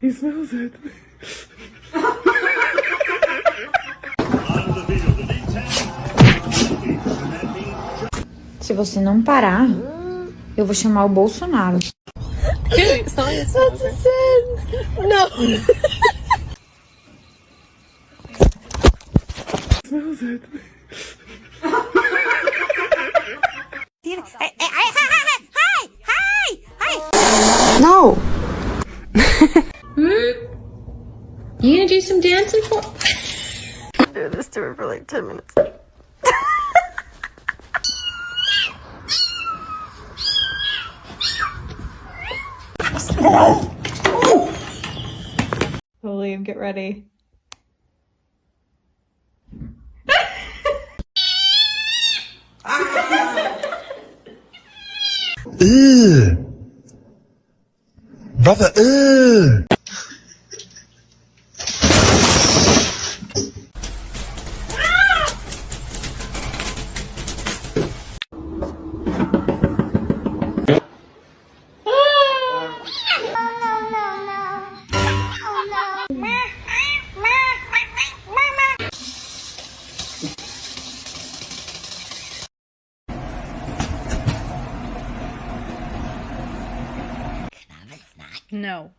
He smells it. Se você não parar, eu vou chamar o Bolsonaro. It's not that's a sin. No. Smells it. No. You gonna do some dancing for? Do this to her for like 10 minutes. William, get ready. Ugh. Brother, ugh. No.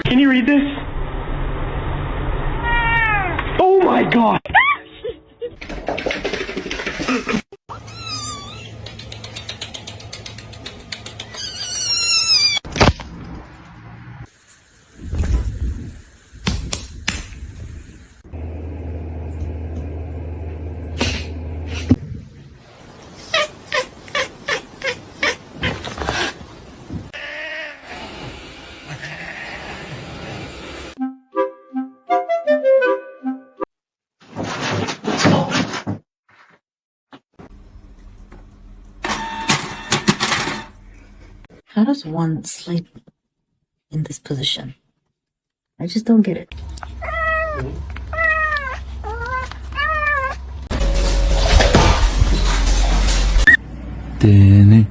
Can you read this? Oh my god! How does one sleep in this position? I just don't get it. Danny.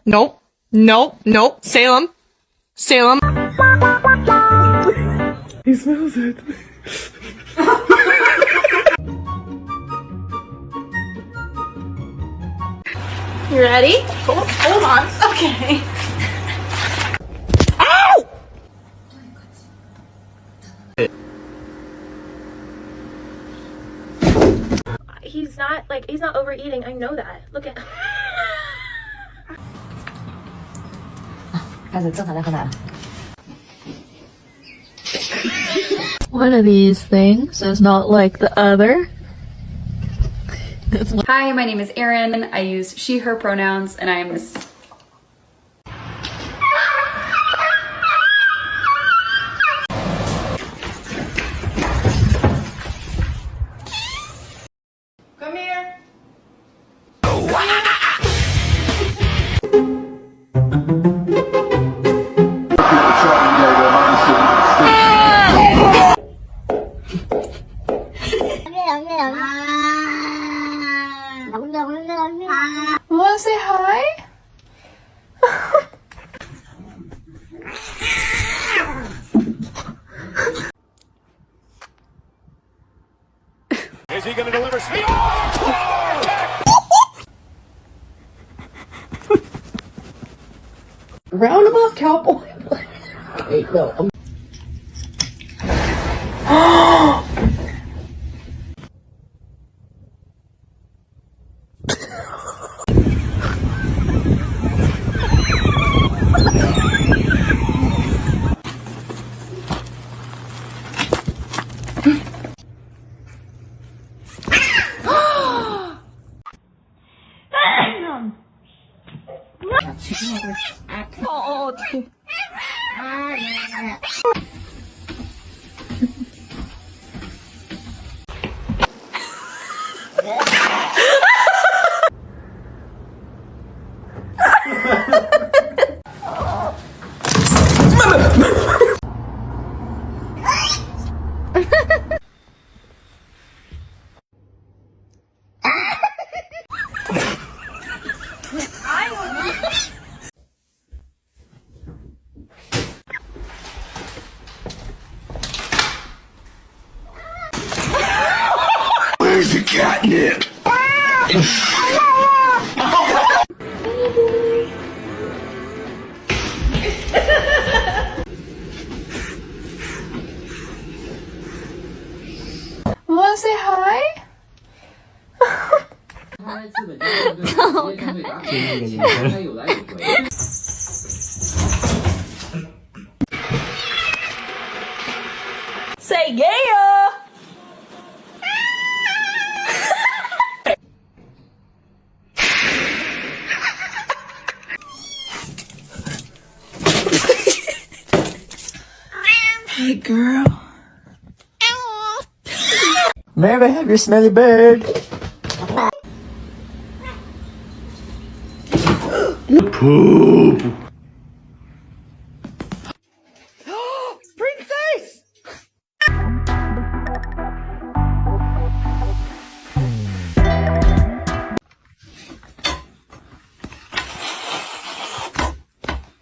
Nope. Nope. Nope. Salem. Salem. He smells it. You ready? Hold on. Okay. Ow! He's not overeating. I know that. Look at. One of these things is not like the other. Hi, my name is Erin. I use she, her pronouns, and I am this. Come here. Wanna say hi? Is he gonna deliver speed? Round him up, cowboy. Wait, no. catnip. Wanna say hi? Say yeah! Hey, girl. May I have your smelly bird? Poop. Princess!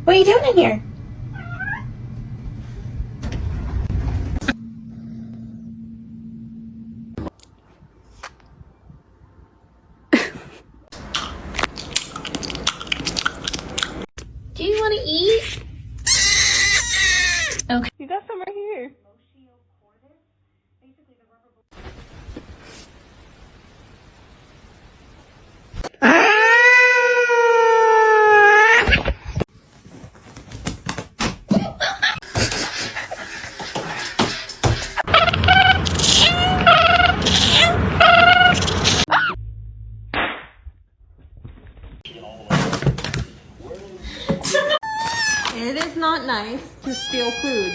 What are you doing in here? Do you want to eat? Okay. You got some right here. It is not nice to steal food.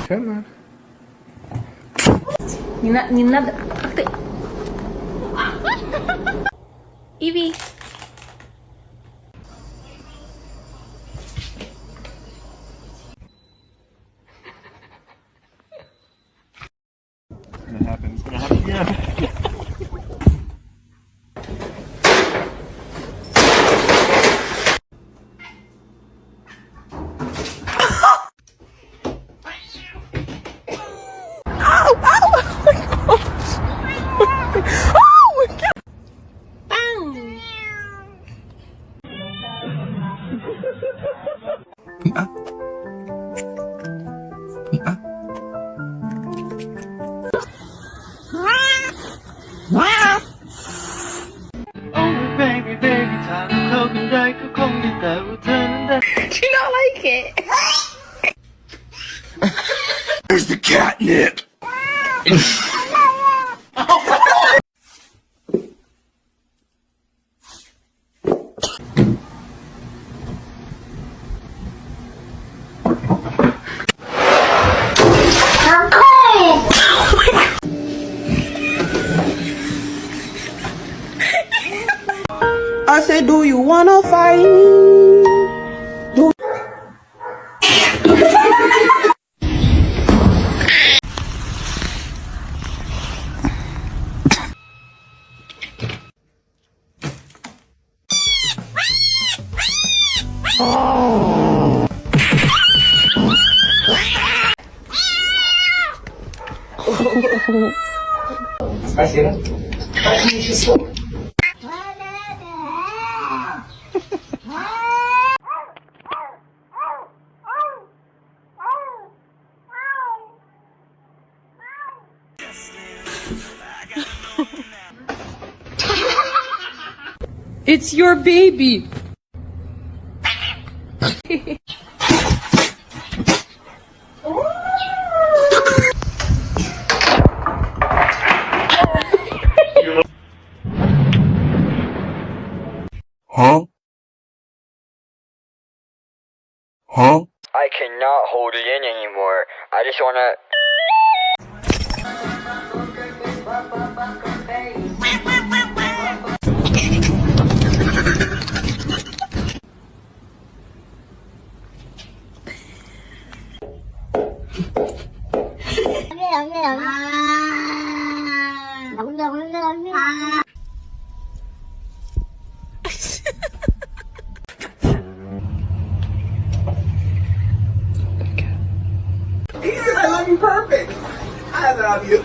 Come on. Не надо. Ах ты. Evie. It's gonna happen. It's gonna happen again. Do you not like it? Where's the catnip? I said, do you wanna fight me? Do It's your baby. Huh? Huh? I cannot hold it in anymore. I just wanna. out of here.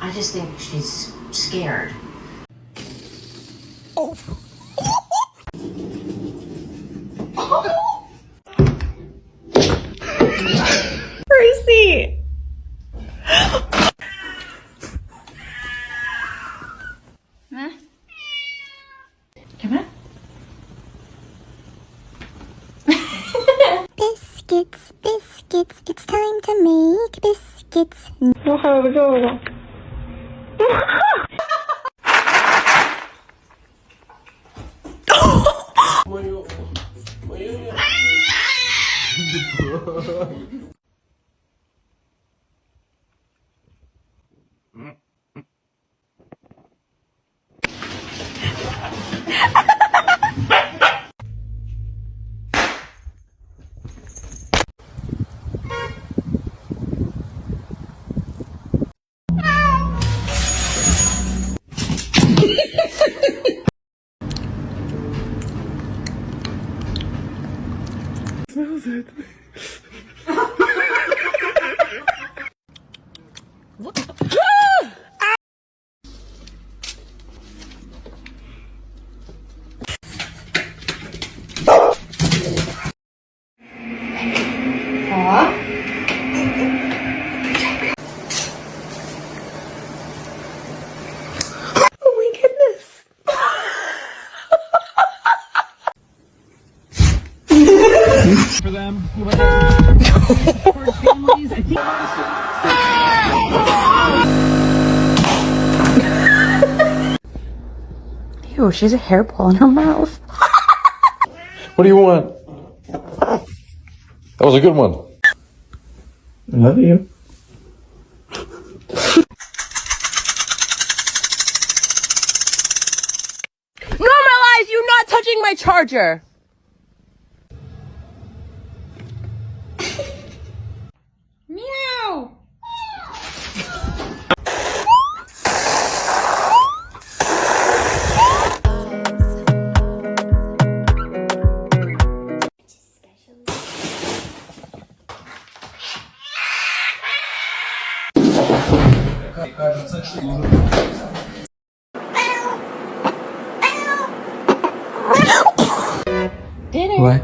I just think she's scared. Percy! Come on. Biscuits, biscuits, it's time to make biscuits. Smells it. Oh my goodness. For them. Ew, she has a hairball in her mouth. What do you want? That was a good one. I love you. Normalize you not touching my charger. Meow. What?